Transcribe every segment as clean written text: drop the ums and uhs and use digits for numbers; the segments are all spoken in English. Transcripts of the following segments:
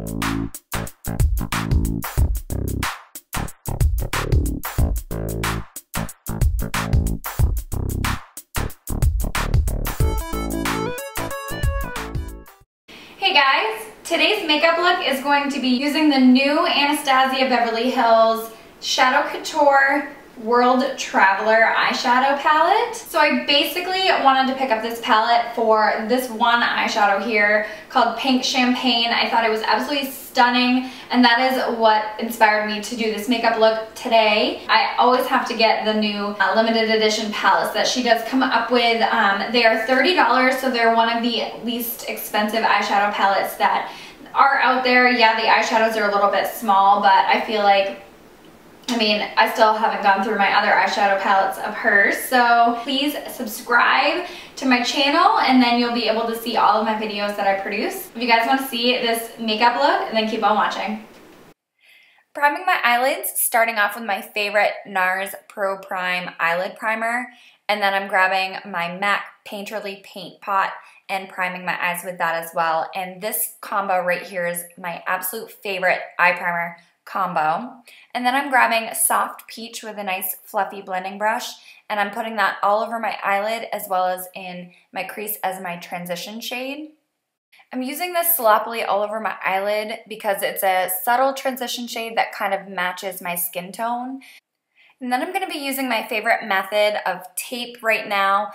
Hey guys, today's makeup look is going to be using the new Anastasia Beverly Hills Shadow Couture World Traveler eyeshadow palette. So I basically wanted to pick up this palette for this one eyeshadow here called Pink Champagne. I thought it was absolutely stunning, and that is what inspired me to do this makeup look today. I always have to get the new limited edition palettes that she does come up with. They are $30, so they're one of the least expensive eyeshadow palettes that are out there. Yeah, the eyeshadows are a little bit small, but I feel like, I still haven't gone through my other eyeshadow palettes of hers. So please subscribe to my channel, and then you'll be able to see all of my videos that I produce. If you guys want to see this makeup look, then keep on watching. Priming my eyelids, starting off with my favorite NARS Pro Prime Eyelid Primer, and then I'm grabbing my MAC Painterly Paint Pot and priming my eyes with that as well. And this combo right here is my absolute favorite eye primer combo. And then I'm grabbing Soft Peach with a nice fluffy blending brush, and I'm putting that all over my eyelid as well as in my crease as my transition shade. I'm using this sloppily all over my eyelid because it's a subtle transition shade that kind of matches my skin tone. And then I'm going to be using my favorite method of tape right now.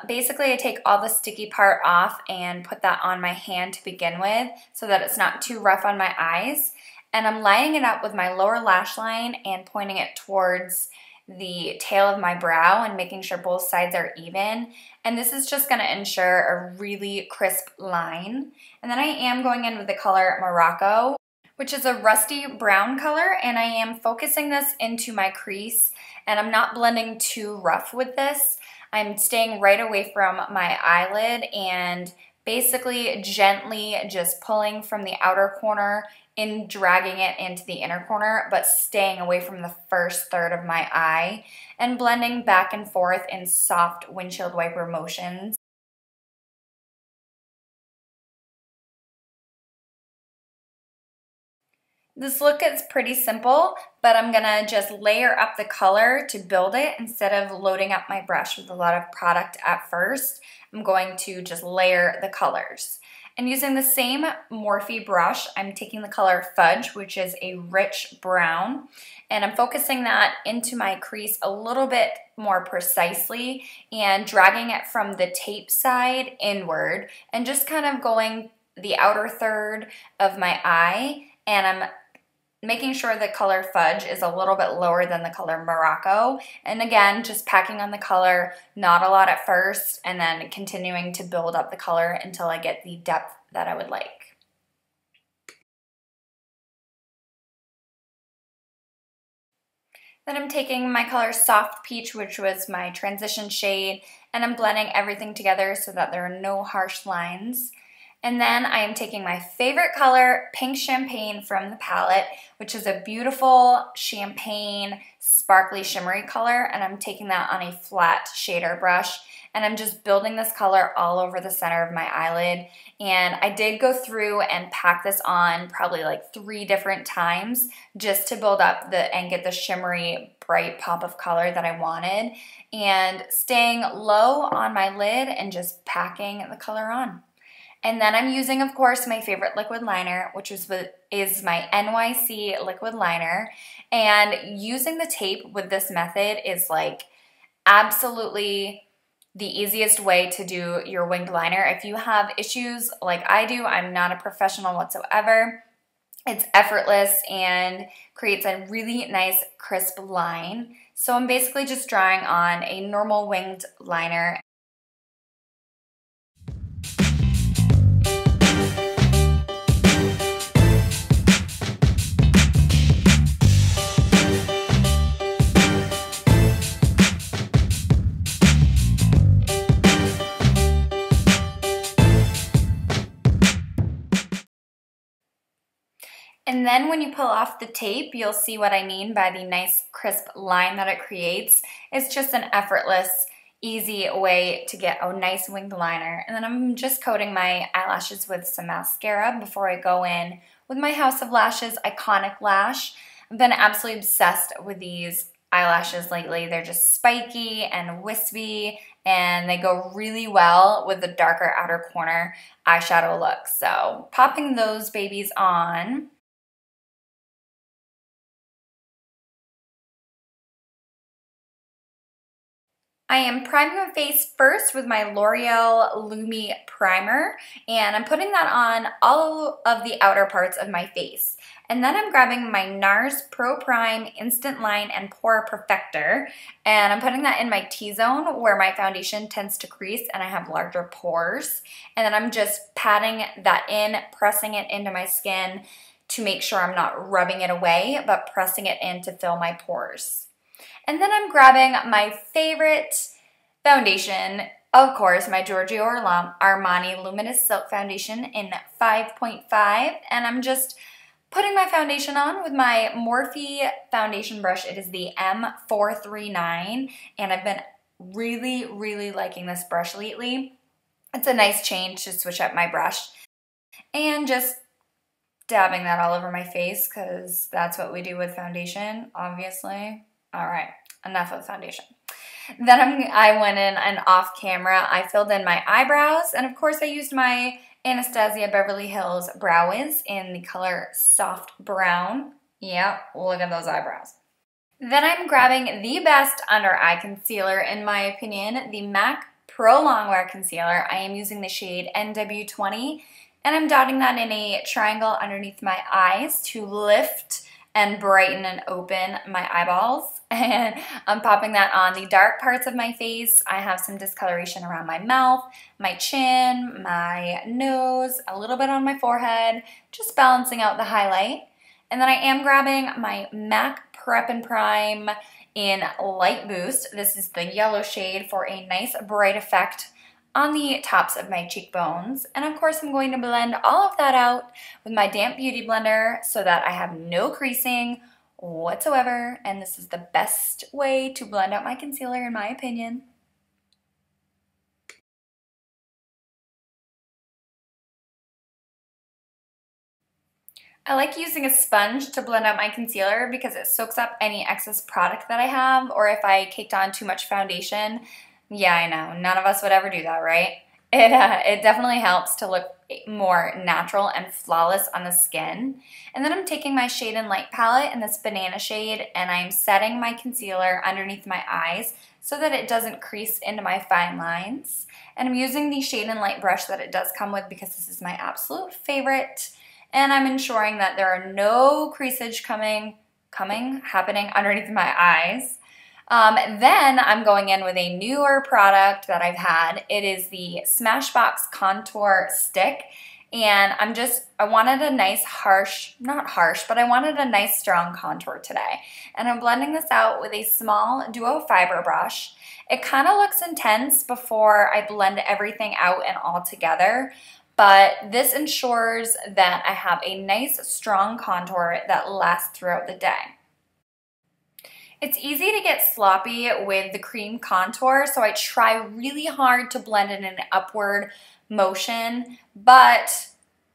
Basically, I take all the sticky part off and put that on my hand to begin with so that it's not too rough on my eyes. And I'm lining it up with my lower lash line and pointing it towards the tail of my brow and making sure both sides are even. And this is just going to ensure a really crisp line. And then I am going in with the color Morocco, which is a rusty brown color, and I am focusing this into my crease, and I'm not blending too rough with this. I'm staying right away from my eyelid and basically gently just pulling from the outer corner and dragging it into the inner corner, but staying away from the first third of my eye and blending back and forth in soft windshield wiper motions. This look is pretty simple, but I'm gonna just layer up the color to build it instead of loading up my brush with a lot of product at first. I'm going to just layer the colors. And using the same Morphe brush, I'm taking the color Fudge, which is a rich brown, and I'm focusing that into my crease a little bit more precisely and dragging it from the tape side inward and just kind of going the outer third of my eye, and I'm making sure the color Fudge is a little bit lower than the color Morocco. And again, just packing on the color, not a lot at first, and then continuing to build up the color until I get the depth that I would like. Then I'm taking my color Soft Peach, which was my transition shade, and I'm blending everything together so that there are no harsh lines. And then I am taking my favorite color, Pink Champagne, from the palette, which is a beautiful champagne, sparkly, shimmery color, and I'm taking that on a flat shader brush, and I'm just building this color all over the center of my eyelid. And I did go through and pack this on probably like 3 different times just to build up and get the shimmery, bright pop of color that I wanted, and staying low on my lid and just packing the color on. And then I'm using, of course, my favorite liquid liner, which is my NYC liquid liner. And using the tape with this method is like absolutely the easiest way to do your winged liner. If you have issues like I do, I'm not a professional whatsoever. It's effortless and creates a really nice crisp line. So I'm basically just drawing on a normal winged liner. And then when you pull off the tape, you'll see what I mean by the nice crisp line that it creates. It's just an effortless, easy way to get a nice winged liner. And then I'm just coating my eyelashes with some mascara before I go in with my House of Lashes Iconic Lash. I've been absolutely obsessed with these eyelashes lately. They're just spiky and wispy, and they go really well with the darker outer corner eyeshadow look. So popping those babies on. I am priming my face first with my L'Oreal Lumi primer, and I'm putting that on all of the outer parts of my face. And then I'm grabbing my NARS Pro Prime Instant Line and Pore Perfector, and I'm putting that in my T-zone where my foundation tends to crease and I have larger pores. And then I'm just patting that in, pressing it into my skin to make sure I'm not rubbing it away, but pressing it in to fill my pores. And then I'm grabbing my favorite foundation, of course, my Giorgio Armani Luminous Silk Foundation in 5.5. And I'm just putting my foundation on with my Morphe foundation brush. It is the M439, and I've been really, really liking this brush lately. It's a nice change to switch up my brush. And just dabbing that all over my face because that's what we do with foundation, obviously. All right, enough of foundation. Then I went in and off camera, I filled in my eyebrows, and of course I used my Anastasia Beverly Hills Brow Wiz in the color Soft Brown. Yep, look at those eyebrows. Then I'm grabbing the best under eye concealer, in my opinion, the MAC Pro Longwear Concealer. I am using the shade NW20, and I'm dotting that in a triangle underneath my eyes to lift and brighten and open my eyeballs. And I'm popping that on the dark parts of my face. I have some discoloration around my mouth, my chin, my nose, a little bit on my forehead, just balancing out the highlight. And then I am grabbing my MAC Prep and Prime in Light Boost. This is the yellow shade for a nice bright effect on the tops of my cheekbones. And of course I'm going to blend all of that out with my damp beauty blender so that I have no creasing whatsoever, and this is the best way to blend out my concealer in my opinion. I like using a sponge to blend out my concealer because it soaks up any excess product that I have, or if I caked on too much foundation. Yeah, I know, none of us would ever do that, right? It definitely helps to look more natural and flawless on the skin. And then I'm taking my Shade and Light palette in this banana shade, and I'm setting my concealer underneath my eyes so that it doesn't crease into my fine lines. And I'm using the Shade and Light brush that it does come with because this is my absolute favorite. And I'm ensuring that there are no creasage happening underneath my eyes. Then I'm going in with a newer product that I've had. It is the Smashbox Contour Stick, and I wanted a nice not harsh, but I wanted a nice strong contour today. And I'm blending this out with a small duo fiber brush. It kind of looks intense before I blend everything out and all together, but this ensures that I have a nice strong contour that lasts throughout the day. It's easy to get sloppy with the cream contour, so I try really hard to blend it in an upward motion, but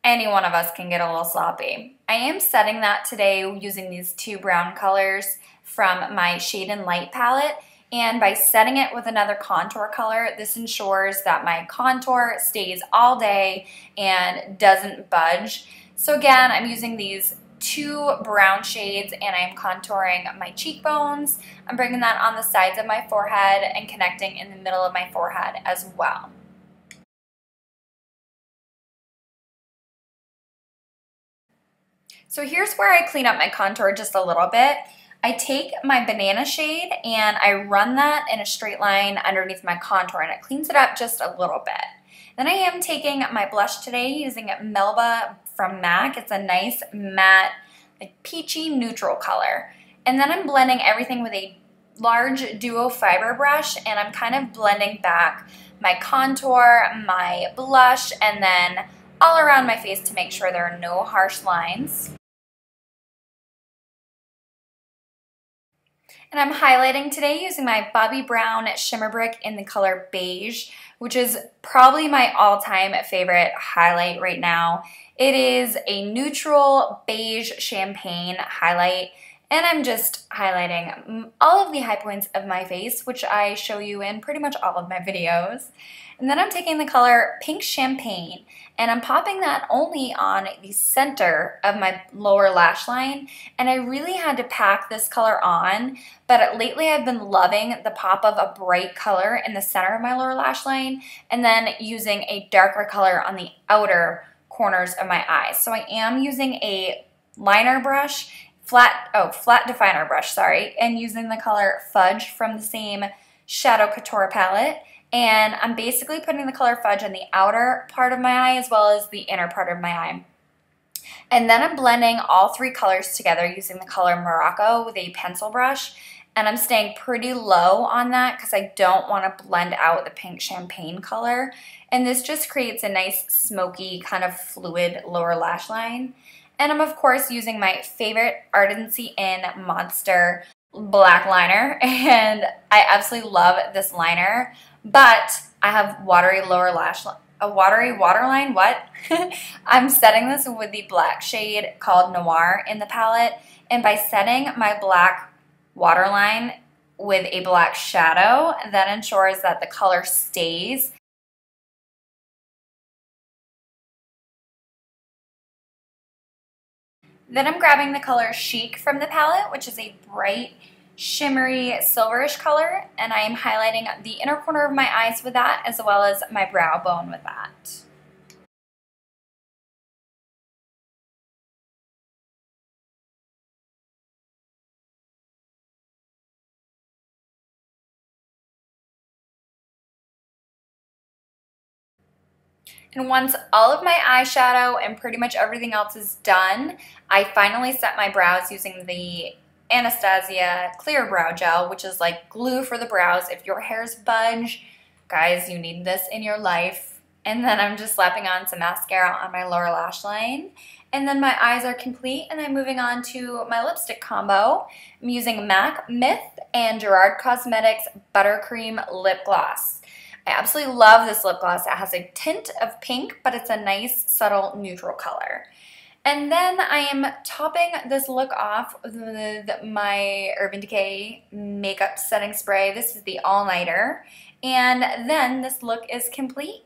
any one of us can get a little sloppy. I am setting that today using these two brown colors from my Shade and Light palette, and by setting it with another contour color, this ensures that my contour stays all day and doesn't budge. So again, I'm using these two brown shades, and I'm contouring my cheekbones. I'm bringing that on the sides of my forehead and connecting in the middle of my forehead as well. So here's where I clean up my contour just a little bit. I take my banana shade and I run that in a straight line underneath my contour, and it cleans it up just a little bit. Then I am taking my blush today using Melba from MAC. It's a nice matte, like peachy neutral color. And then I'm blending everything with a large duo fiber brush, and I'm kind of blending back my contour, my blush, and then all around my face to make sure there are no harsh lines. And I'm highlighting today using my Bobbi Brown Shimmer Brick in the color beige, which is probably my all-time favorite highlight right now. It is a neutral beige champagne highlight, and I'm just highlighting all of the high points of my face, which I show you in pretty much all of my videos. And then I'm taking the color Pink Champagne, and I'm popping that only on the center of my lower lash line. And I really had to pack this color on, but lately I've been loving the pop of a bright color in the center of my lower lash line, and then using a darker color on the outer corners of my eyes. So I am using a liner brush, flat definer brush, sorry, and using the color Fudge from the same Shadow Couture palette. And I'm basically putting the color Fudge on the outer part of my eye as well as the inner part of my eye. And then I'm blending all three colors together using the color Morocco with a pencil brush. And I'm staying pretty low on that because I don't want to blend out the Pink Champagne color. And this just creates a nice smoky kind of fluid lower lash line. And I'm of course using my favorite Ardency In Monster black liner. And I absolutely love this liner. But I have watery lower lash line, a watery waterline, what? I'm setting this with the black shade called Noir in the palette. And by setting my black waterline with a black shadow, that ensures that the color stays. Then I'm grabbing the color Chic from the palette, which is a bright, shimmery silverish color, and I am highlighting the inner corner of my eyes with that as well as my brow bone with that. And once all of my eyeshadow and pretty much everything else is done, I finally set my brows using the Anastasia Clear Brow Gel, which is like glue for the brows. If your hairs budge, guys, you need this in your life. And then I'm just slapping on some mascara on my lower lash line. And then my eyes are complete, and I'm moving on to my lipstick combo. I'm using MAC Myth and Gerard Cosmetics Buttercream Lip Gloss. I absolutely love this lip gloss. It has a tint of pink, but it's a nice, subtle, neutral color. And then I am topping this look off with my Urban Decay makeup setting spray. This is the all-nighter. And then this look is complete.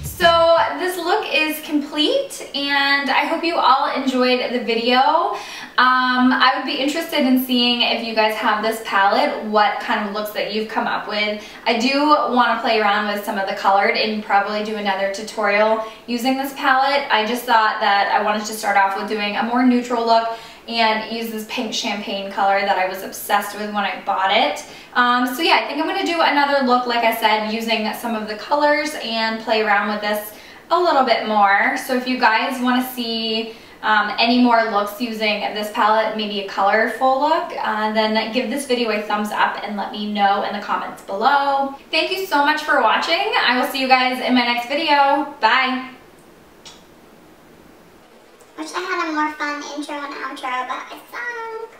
So this look is complete, and I hope you all enjoyed the video. I would be interested in seeing if you guys have this palette, what kind of looks that you've come up with. I do want to play around with some of the colored and probably do another tutorial using this palette. I just thought that I wanted to start off with doing a more neutral look and use this Pink Champagne color that I was obsessed with when I bought it. So yeah, I think I'm going to do another look, like I said, using some of the colors and play around with this a little bit more. So if you guys want to see any more looks using this palette, maybe a colorful look, then give this video a thumbs up and let me know in the comments below. Thank you so much for watching. I will see you guys in my next video. Bye! Wish I had a more fun intro and outro, but I suck.